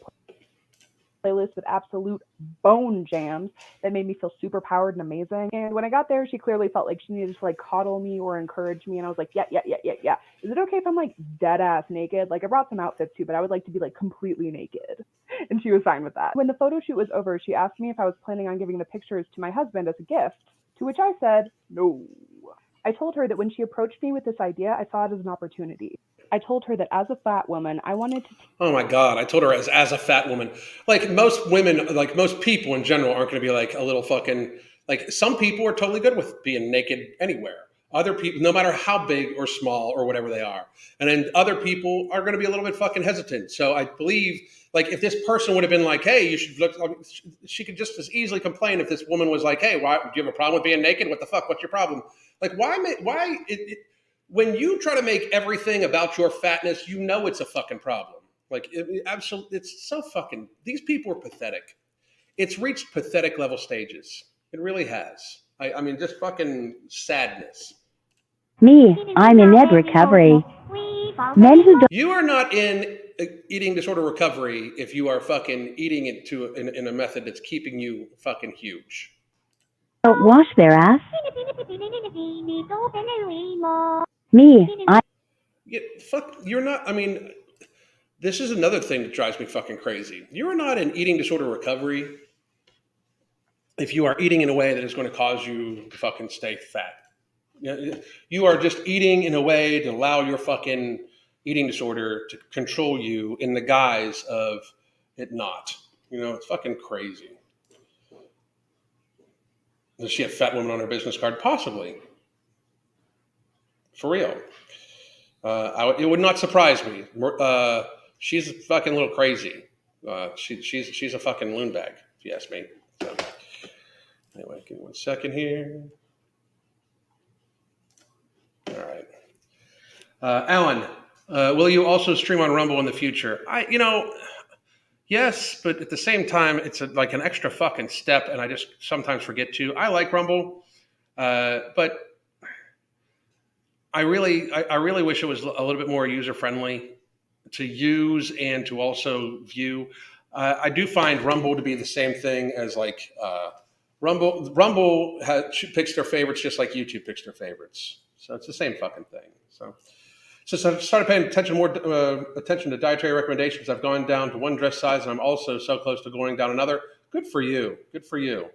playlist with absolute bone jams that made me feel super powered and amazing. And when I got there, she clearly felt like she needed to like coddle me or encourage me. And I was like, yeah. Is it okay if I'm like dead ass naked? Like I brought some outfits too, but I would like to be like completely naked. And she was fine with that. When the photo shoot was over, she asked me if I was planning on giving the pictures to my husband as a gift, to which I said, no. I told her that when she approached me with this idea, I saw it as an opportunity. I told her that as a fat woman, I wanted to. Oh my God. I told her as a fat woman, like most women, like most people in general aren't going to be like a little fucking, like some people are totally good with being naked anywhere. Other people, no matter how big or small or whatever they are. And then other people are going to be a little bit fucking hesitant. So I believe like if this person would have been like, hey, you should look, she could just as easily complain if this woman was like, hey, why do you have a problem with being naked? What the fuck? What's your problem? Like when you try to make everything about your fatness, you know it's a fucking problem. Like, absolutely, it's so fucking. These people are pathetic. It's reached pathetic level stages. It really has. I mean, just fucking sadness. Me, I'm in ed recovery. Men who You are not in eating disorder recovery if you are fucking eating it in a method that's keeping you fucking huge. don't wash their ass. Me, You're not. I mean, this is another thing that drives me fucking crazy. You are not in eating disorder recovery if you are eating in a way that is going to cause you to fucking stay fat. You are just eating in a way to allow your fucking eating disorder to control you in the guise of it not. You know, it's fucking crazy. Does she have fat woman on her business card? Possibly. For real. It would not surprise me. She's a fucking little crazy. She's a fucking loon bag, if you ask me. So, anyway, give me 1 second here. All right. Alan, will you also stream on Rumble in the future? Yes, but at the same time, it's like an extra fucking step, and I just sometimes forget to. I like Rumble, but I really wish it was a little bit more user friendly to use and to also view. I do find Rumble to be the same thing as like Rumble. Rumble picks their favorites just like YouTube picks their favorites, so it's the same fucking thing. So I started paying attention to dietary recommendations. I've gone down to one dress size, and I'm also so close to going down another. Good for you. Good for you.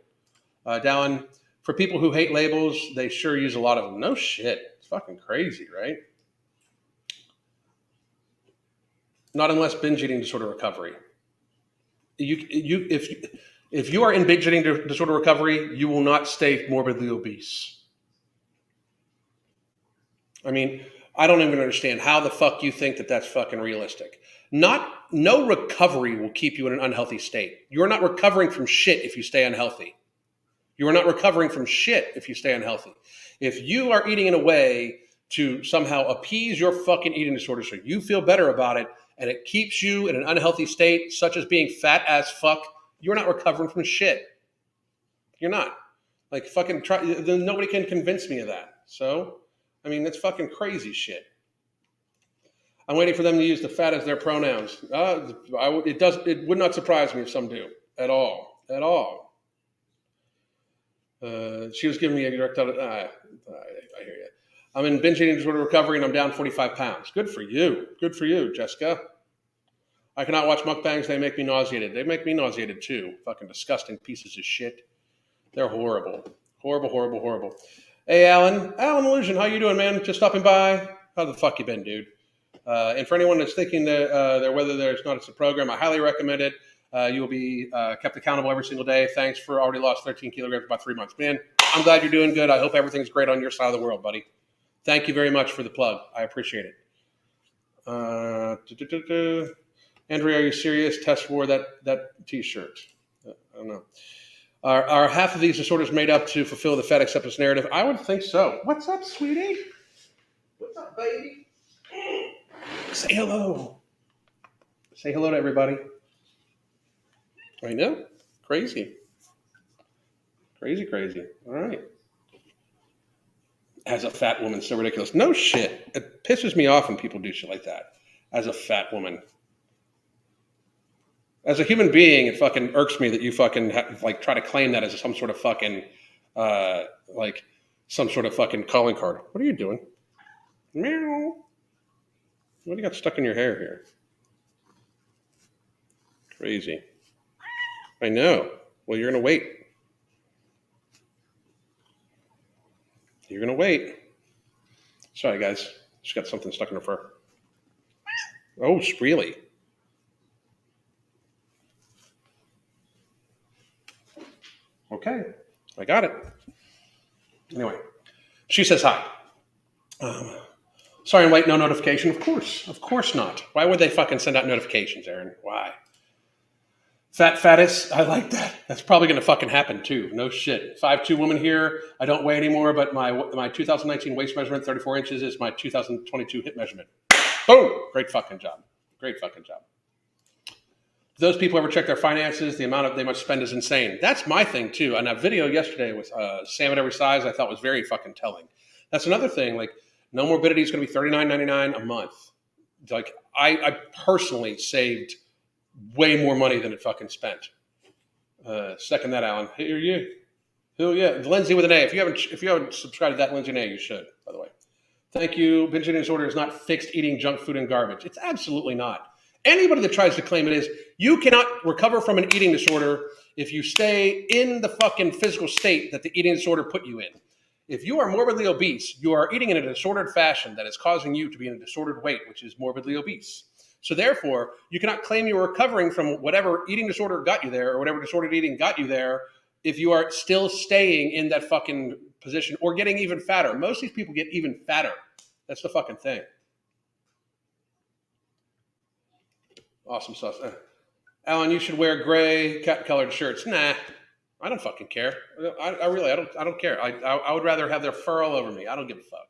Dallin, for people who hate labels, they sure use a lot of them. No shit. It's fucking crazy, right? Not unless binge eating disorder recovery. If you are in binge eating disorder recovery, you will not stay morbidly obese. I mean, I don't even understand how the fuck you think that that's fucking realistic. No recovery will keep you in an unhealthy state. You're not recovering from shit if you stay unhealthy. You are not recovering from shit if you stay unhealthy. If you are eating in a way to somehow appease your fucking eating disorder so you feel better about it and it keeps you in an unhealthy state, such as being fat as fuck, you're not recovering from shit. You're not. Like, fucking try. Nobody can convince me of that. So, I mean, that's fucking crazy shit. I'm waiting for them to use the fat as their pronouns. It would not surprise me if some do at all. She was giving me a direct. I hear you. I'm in binge eating disorder recovery and I'm down 45 pounds. Good for you. Good for you, Jessica. I cannot watch mukbangs. They make me nauseated. They make me nauseated too. Fucking disgusting pieces of shit. They're horrible. Horrible. Hey, Alan. Alan Illusion, how you doing, man? Just stopping by. How the fuck you been, dude? And for anyone that's thinking that whether there's not a program, I highly recommend it. You will be kept accountable every single day. Thanks for already lost 13 kilograms in about 3 months. Man, I'm glad you're doing good. I hope everything's great on your side of the world, buddy. Thank you very much for the plug. I appreciate it. Andrea, are you serious? Tess wore that T-shirt. I don't know. Are half of these disorders made up to fulfill the fat acceptance narrative? I would think so. What's up, sweetie? What's up, baby? Say hello. Say hello to everybody. I know. Crazy. All right. As a fat woman, so ridiculous. No shit. It pisses me off when people do shit like that. As a fat woman. As a human being, it fucking irks me that you fucking try to claim that as some sort of fucking some sort of fucking calling card. What are you doing? Meow. What do you got stuck in your hair here? Crazy. I know. Well, you're gonna wait. You're gonna wait. Sorry, guys. Just got something stuck in her fur. Oh, really? Okay, I got it. Anyway, she says hi. Sorry I'm late, no notification. Of course not. Why would they fucking send out notifications, Aaron? Why? Fattest, I like that. That's probably going to fucking happen too. No shit. 5'2" woman here. I don't weigh anymore, but my 2019 waist measurement, 34 inches, is my 2022 hip measurement. Boom! Great fucking job. Those people ever check their finances? The amount they must spend is insane. That's my thing too. And a video yesterday with Sam at Every Size I thought was very fucking telling. That's another thing. Like, no morbidity is going to be $39.99 a month. Like, I personally saved way more money than it fucking spent. Second that, Alan. Hey, you. Who? Yeah, Lindsay with an A. If you haven't subscribed to that Lindsay A, you should. By the way, thank you. Binge eating disorder is not fixed eating junk food and garbage. It's absolutely not. Anybody that tries to claim it is, you cannot recover from an eating disorder if you stay in the fucking physical state that the eating disorder put you in. If you are morbidly obese, you are eating in a disordered fashion that is causing you to be in a disordered weight, which is morbidly obese. So therefore, you cannot claim you're recovering from whatever eating disorder got you there or whatever disordered eating got you there if you are still staying in that fucking position or getting even fatter. Most of these people get even fatter. That's the fucking thing. Awesome stuff. Alan, you should wear gray colored shirts. Nah, I don't fucking care. I don't care. I would rather have their fur all over me. I don't give a fuck.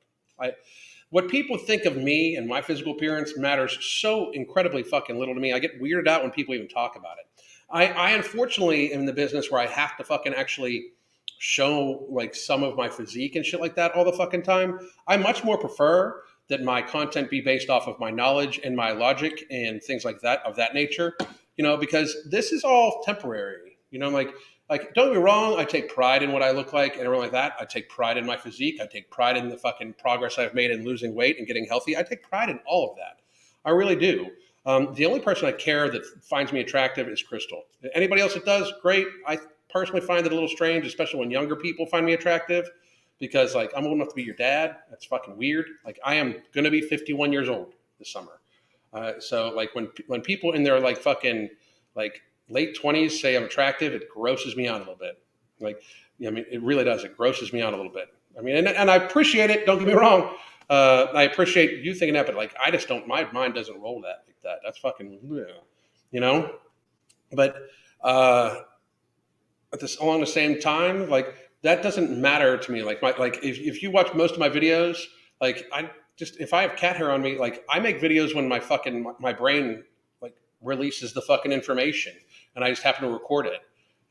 What people think of me and my physical appearance matters so incredibly fucking little to me. I get weirded out when people even talk about it. I unfortunately am in the business where I have to fucking actually show like some of my physique and shit like that all the fucking time. I much more prefer that my content be based off of my knowledge and my logic and things like that, of that nature, because this is all temporary, like don't get me wrong, I take pride in what I look like and everything like that. I take pride in my physique. I take pride in the fucking progress I've made in losing weight and getting healthy. I take pride in all of that. I really do. The only person I care that finds me attractive is Crystal. Anybody else that does, great. I personally find it a little strange, especially when younger people find me attractive, because like I'm old enough to be your dad. That's fucking weird. Like I am gonna be 51 years old this summer. So like when people in their like fucking like late 20s say I'm attractive, it grosses me out a little bit. Like, I mean, it really does. It grosses me out a little bit. I mean, and I appreciate it. Don't get me wrong. I appreciate you thinking that, but like, I just don't. My mind doesn't roll that like that. That's fucking, you know. But at this along the same time, like that doesn't matter to me. Like if you watch most of my videos, like if I have cat hair on me, like I make videos when my brain like releases the fucking information, and I just happen to record it.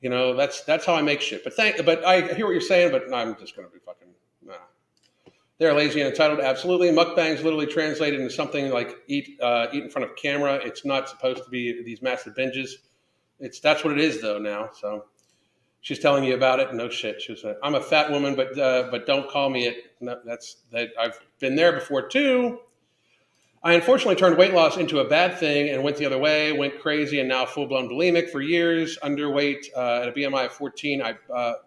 You know, that's how I make shit. But I hear what you're saying, but I'm just gonna be fucking nah. They're lazy and entitled, absolutely. Mukbangs literally translated into something like eat in front of camera. It's not supposed to be these massive binges. That's what it is though now. So she's telling you about it. No shit. She was like, I'm a fat woman, but don't call me it. No, I've been there before too. I unfortunately turned weight loss into a bad thing and went the other way, went crazy, and now full-blown bulimic for years, underweight at a BMI of 14.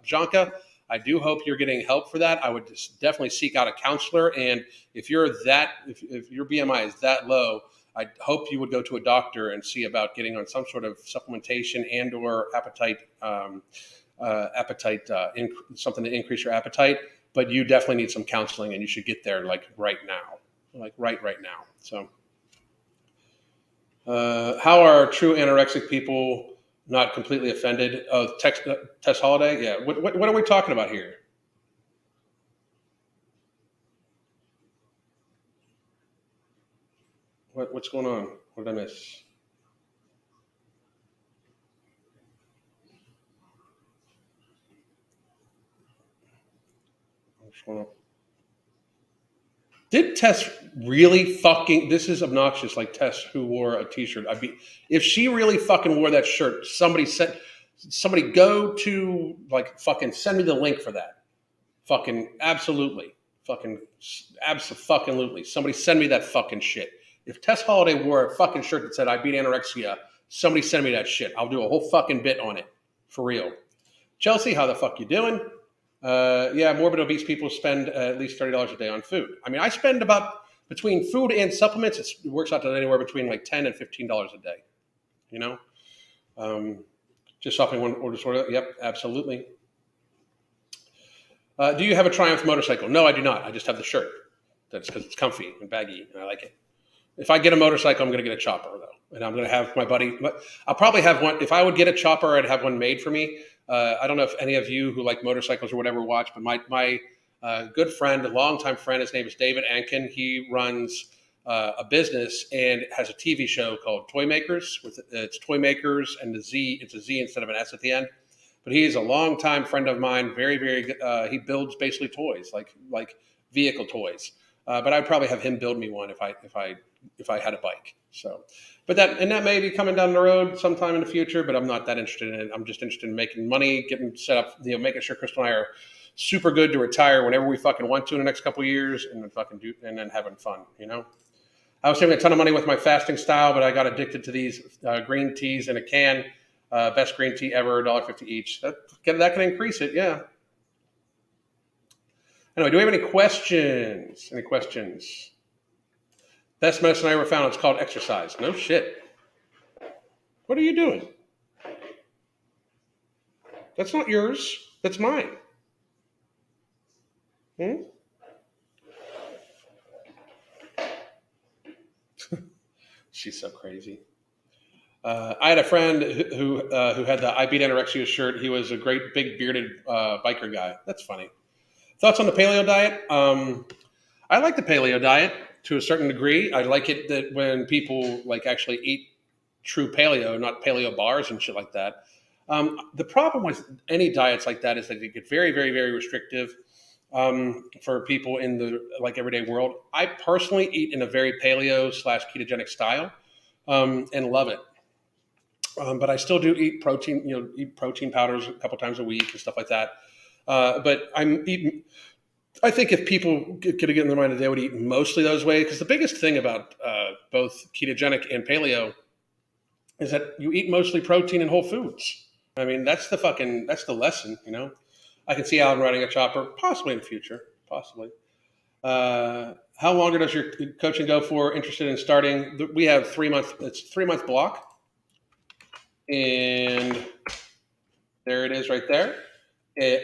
Janka, I do hope you're getting help for that. I would just definitely seek out a counselor. And if your BMI is that low, I hope you would go to a doctor and see about getting on some sort of supplementation and/or something to increase your appetite. But you definitely need some counseling, and you should get there like right now. Like right now. So, how are true anorexic people not completely offended? Oh, Tess Holiday. Yeah. What are we talking about here? What's going on? What did I miss? What's going on? Did Tess really fucking? This is obnoxious. Like Tess, who wore a T-shirt. If she really fucking wore that shirt, somebody go to like fucking send me the link for that. Fucking absolutely, fucking absolutely. Somebody send me that fucking shit. If Tess Holiday wore a fucking shirt that said "I beat anorexia," somebody send me that shit. I'll do a whole fucking bit on it for real. Chelsea, how the fuck you doing? Yeah, morbid obese people spend at least $30 a day on food. I mean, I spend about between food and supplements. It works out to anywhere between like $10 and $15 a day. You know, just shopping one order disorder. Yep, absolutely. Do you have a Triumph motorcycle? No, I do not. I just have the shirt. That's because it's comfy and baggy, and I like it. If I get a motorcycle, I'm going to get a chopper though, and I'm going to have my buddy. I'll probably have one. If I would get a chopper, I'd have one made for me. I don't know if any of you who like motorcycles or whatever watch, but my good friend, a longtime friend, his name is David Ankin. He runs a business and has a TV show called Toy Makers. It's Toy Makers and the Z. It's a Z instead of an S at the end. But he's a longtime friend of mine. Very, very good. He builds basically toys, like vehicle toys. But I'd probably have him build me one if I had a bike. So, but that may be coming down the road sometime in the future. But I'm not that interested in it. I'm just interested in making money, getting set up, making sure Crystal and I are super good to retire whenever we fucking want to in the next couple of years, and then then having fun. You know, I was saving a ton of money with my fasting style, but I got addicted to these green teas in a can. Best green tea ever, $1.50 each. That can increase it, yeah. Anyway, do we have any questions? Any questions? Best medicine I ever found. It's called exercise. No shit. What are you doing? That's not yours. That's mine. She's so crazy. I had a friend who had the I Beat Anorexia shirt. He was a great big bearded biker guy. That's funny. Thoughts on the paleo diet? I like the paleo diet to a certain degree. I like it that when people like actually eat true paleo, not paleo bars and shit like that. The problem with any diets like that is that they get very, very, very restrictive for people in the like everyday world. I personally eat in a very paleo/ketogenic style and love it. But I still do eat protein, eat protein powders a couple times a week and stuff like that. But I think if people could get in their mind that they would eat mostly those ways, because the biggest thing about both ketogenic and paleo is that you eat mostly protein and whole foods. I mean, that's the lesson, you know. I can see Alan riding a chopper, possibly in the future, possibly. How longer does your coaching go for? Interested in starting? We have 3 month. It's 3 month block, and there it is, right there.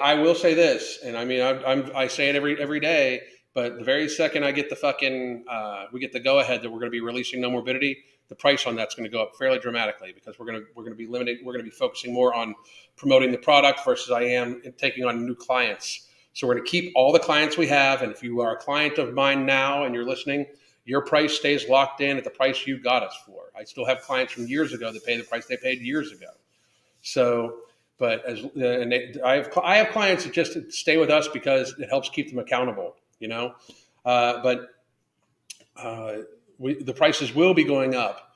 I will say this, and I mean, I say it every day. But the very second I get the we get the go ahead that we're going to be releasing No Morbidity, the price on that's going to go up fairly dramatically because we're going to be limited. We're going to be focusing more on promoting the product versus I am taking on new clients. So we're going to keep all the clients we have, and if you are a client of mine now and you're listening, your price stays locked in at the price you got us for. I still have clients from years ago that pay the price they paid years ago. So. But I have clients that just stay with us because it helps keep them accountable, you know. But the prices will be going up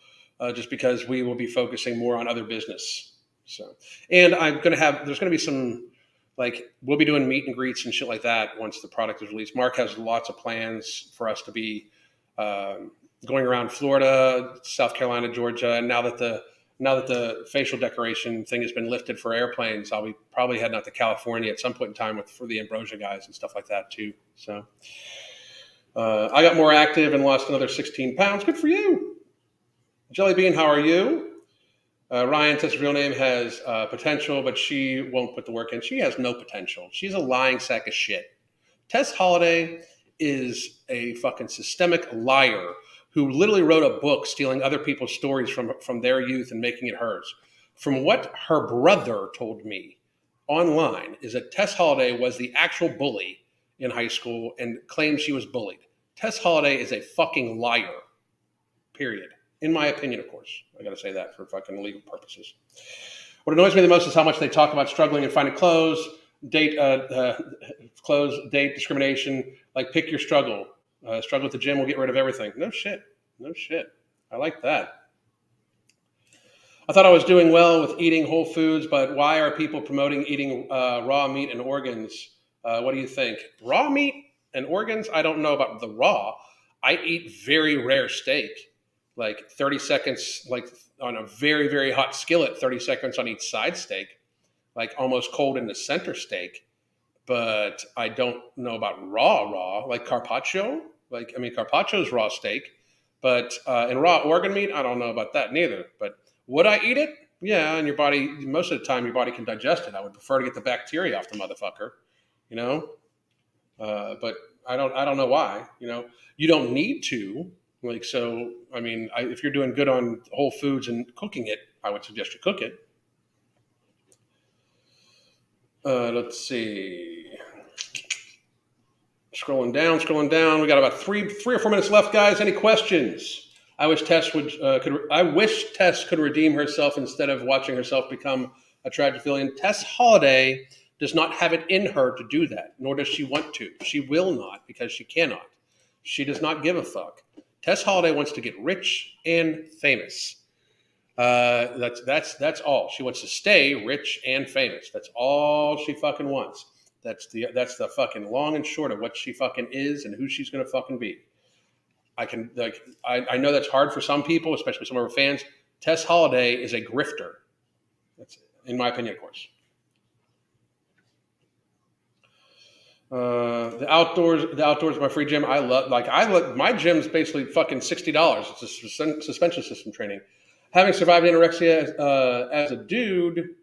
just because we will be focusing more on other business. So, and there's going to be some, like, we'll be doing meet and greets and shit like that once the product is released. Mark has lots of plans for us to be going around Florida, South Carolina, Georgia, and now that the facial decoration thing has been lifted for airplanes, I'll be probably heading out to California at some point in time for the Ambrosia guys and stuff like that too. So I got more active and lost another 16 pounds. Good for you. Jelly Bean, how are you? Ryan, Tessa's real name has potential, but she won't put the work in. She has no potential. She's a lying sack of shit. Tess Holliday is a fucking systemic liar who literally wrote a book stealing other people's stories from their youth and making it hers. From what her brother told me online is that Tess Holliday was the actual bully in high school and claimed she was bullied. Tess Holliday is a fucking liar, period. In my opinion, of course. I got to say that for fucking legal purposes. What annoys me the most is how much they talk about struggling and finding clothes, date discrimination. Like, pick your struggle. Struggle at the gym will get rid of everything. No shit. I like that. I thought I was doing well with eating whole foods, but why are people promoting eating raw meat and organs? What do you think? Raw meat and organs? I don't know about the raw. I eat very rare steak, like 30 seconds, like on a very, very hot skillet, 30 seconds on each side steak, like almost cold in the center steak. But I don't know about raw, like carpaccio. Carpaccio's raw steak, but in raw organ meat, I don't know about that neither. But would I eat it? Yeah, and your body, most of the time, your body can digest it. I would prefer to get the bacteria off the motherfucker, you know. But I don't know why. You know, you don't need to. Like, so, I mean, if you're doing good on whole foods and cooking it, I would suggest you cook it. Let's see. Scrolling down. We got about three or 4 minutes left, guys. Any questions? I wish Tess could redeem herself instead of watching herself become a tragic villain. Tess Holliday does not have it in her to do that, nor does she want to. She will not because she cannot. She does not give a fuck. Tess Holliday wants to get rich and famous. That's all. She wants to stay rich and famous. That's all she fucking wants. That's the fucking long and short of what she fucking is and who she's gonna fucking be. I know that's hard for some people, especially some of her fans. Tess Holliday is a grifter. That's in my opinion, of course. The outdoors, my free gym. I love my gym's basically fucking $60. It's a suspension system training. Having survived anorexia as a dude,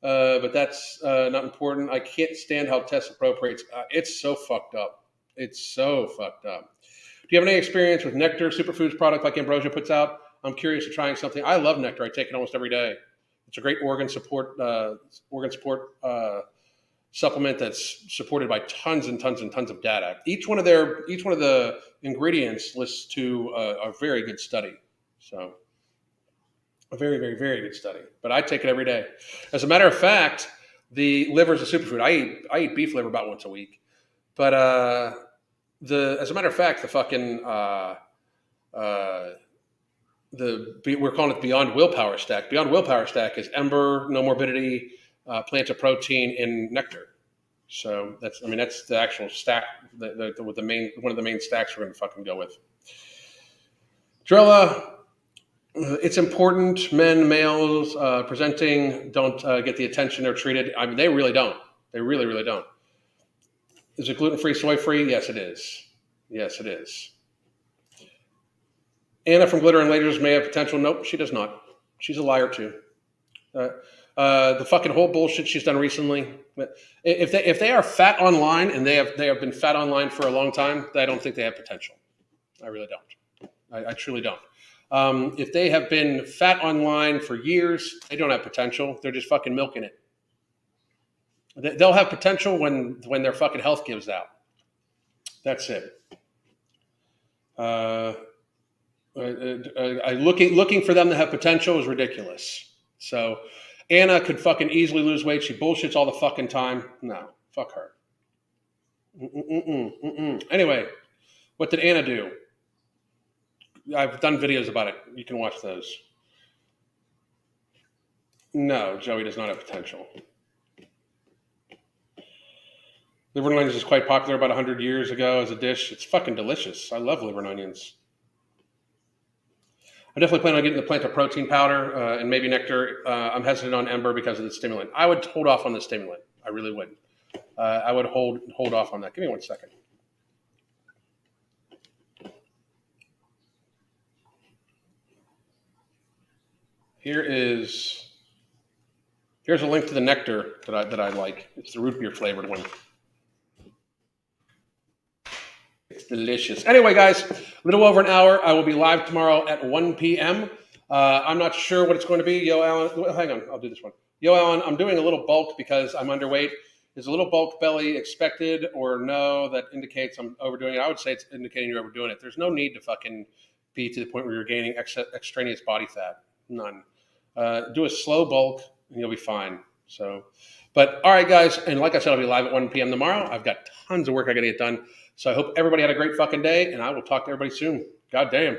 but that's not important. I can't stand how Tess appropriates. It's so fucked up. Do you have any experience with nectar, superfoods product like Ambrosia puts out? I'm curious to trying something. I love nectar. I take it almost every day. It's a great organ support supplement that's supported by tons and tons and tons of data. Each one of the ingredients lists to a very good study. So a very, very, very good study. But I take it every day. As a matter of fact, the liver is a superfood. I eat beef liver about once a week. But as a matter of fact, the fucking we're calling it Beyond Willpower Stack. Beyond Willpower Stack is Ember, No Morbidity, Plants of Protein, and Nectar. So that's the actual stack, one of the main stacks we're going to fucking go with. Drilla, It's important. Men, males, presenting don't get the attention they're treated. I mean, they really don't. They really, really don't. Is it gluten-free, soy-free? Yes, it is. Yes, it is. Anna from Glitter and Lasers may have potential. Nope, she does not. She's a liar too. The fucking whole bullshit she's done recently. If they are fat online and they have been fat online for a long time, I don't think they have potential. I really don't. I truly don't. If they have been fat online for years, they don't have potential. They're just fucking milking it. They'll have potential when their fucking health gives out. That's it. Looking for them to have potential is ridiculous. So Anna could fucking easily lose weight. She bullshits all the fucking time. No, fuck her. Anyway, what did Anna do? I've done videos about it. You can watch those. No, Joey does not have potential. Liver and onions is quite popular about 100 years ago as a dish. It's fucking delicious. I love liver and onions. I definitely plan on getting the plant of protein powder and maybe nectar. I'm hesitant on Ember because of the stimulant. I would hold off on the stimulant. I really would. I would hold off on that. Give me 1 second. Here's a link to the nectar that I like. It's the root beer flavored one. It's delicious. Anyway, guys, a little over an hour. I will be live tomorrow at 1 p.m. I'm not sure what it's going to be. Yo, Alan, hang on. I'll do this one. Yo, Alan, I'm doing a little bulk because I'm underweight. Is a little bulk belly expected or no? That indicates I'm overdoing it. I would say it's indicating you're overdoing it. There's no need to fucking be to the point where you're gaining extraneous body fat. None. Do a slow bulk and you'll be fine. So, but all right, guys. And like I said, I'll be live at 1 p.m. tomorrow. I've got tons of work I got to get done. So I hope everybody had a great fucking day, and I will talk to everybody soon. God damn.